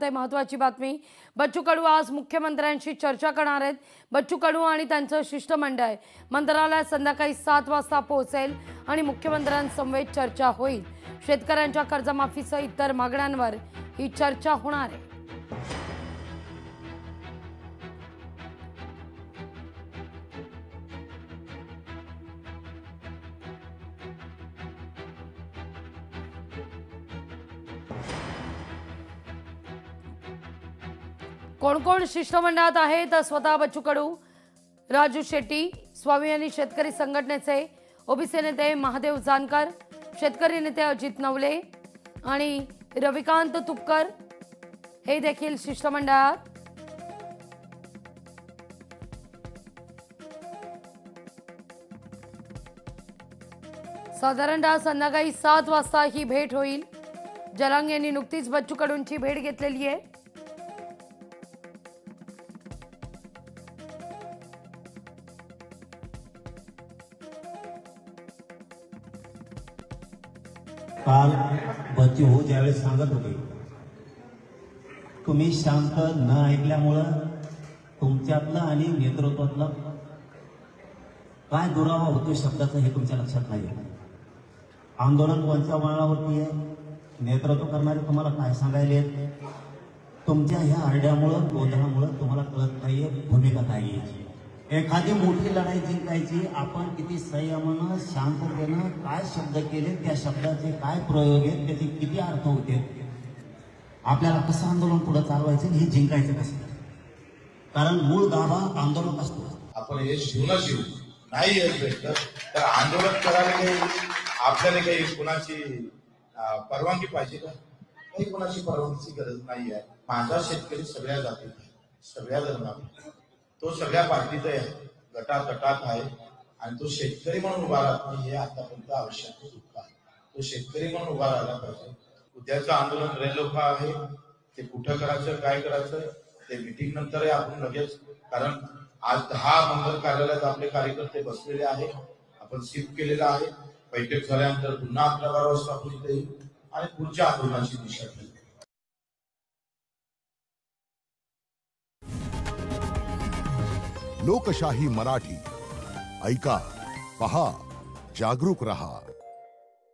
बघते महत्त्वाची बातमी। बच्चू कडू आज मुख्यमंत्र्यांशी चर्चा करणार आहेत। बच्चू कडू आणि त्यांचं शिष्टमंडळ मंत्रालयात संध्याकाळी 7 वाजता पोहोचेल आणि मुख्यमंत्र्यांसमवेत चर्चा होईल। शेतकऱ्यांच्या कर्जमाफीसह इतर मागण्यांवर ही चर्चा होणार आहे। कोण कोण शिष्टमंडळात आहे तर स्वतः बच्चू कडू, राजू शेट्टी, स्वाभिमानी शेतकरी संघटनेचे ओबीसी नेते महादेव जानकर, शेतकरी नेते अजित नवले आणि रविकांत तुपकर हे देखील शिष्टमंडळात। साधारणतः संध्याकाळी 7 वाजता ही भेट होईल। जलांग यांनी नुकतीच बच्चू कडूंची भेट घेतलेली आहे। काल बच्चू हो ज्यावेळेस सांगत होते, तुम्ही शांत न ऐकल्यामुळं तुमच्यातलं आणि नेतृत्वातलं काय दुरावा होतो शब्दाचं हे तुमच्या लक्षात नाही। आंदोलन कोणत्या वळणावरती आहे, नेतृत्व करणारे तुम्हाला काय सांगायले, तुमच्या ह्या आरड्यामुळं गोंधळामुळं तुम्हाला कळत नाहीये भूमिका काय घ्यायची। एखादी मोठी लढाई जिंकायची, आपण किती संयमानं शांततेनं काय शब्द केले, त्या शब्दाचे काय प्रयोग आहेत, त्याचे किती अर्थ होते, आपल्याला कसं आंदोलन पुढे चालवायचं हे जिंकायचं कसं, कारण मूळ गाभा आंदोलन असतो। आपण हे शिवूनच येऊ नाही येत भेटलं तर आंदोलन करायला काही आपल्याला काही कुणाची परवानगी पाहिजे का? काही कुणाची परवानगीची गरज नाही आहे। माझा शेतकरी सगळ्या जातीत, सगळ्या धर्मात, तो सगळ्या पार्टीत आहे, गटात आहे आणि तो शेतकरी म्हणून उभा राहत नाही हे आतापर्यंत आवश्यक दुःख आहे। तो शेतकरी म्हणून उभा राहिला पाहिजे। उद्याचं आंदोलन रेलोखा आहे, ते कुठं करायचं, काय करायचं ते मीटिंग नंतर आपण लगेच, कारण आज 10 मंगल कार्यालयात आपले कार्यकर्ते बसलेले आहे, आपण शिफ्ट केलेला आहे। बैठक झाल्यानंतर पुन्हा 11-12 वाजता आपण इथे येऊ आणि पुढच्या आंदोलनाची दिशा ठरवू। लोकशाही मराठी ऐका, पहा, जागरूक रहा।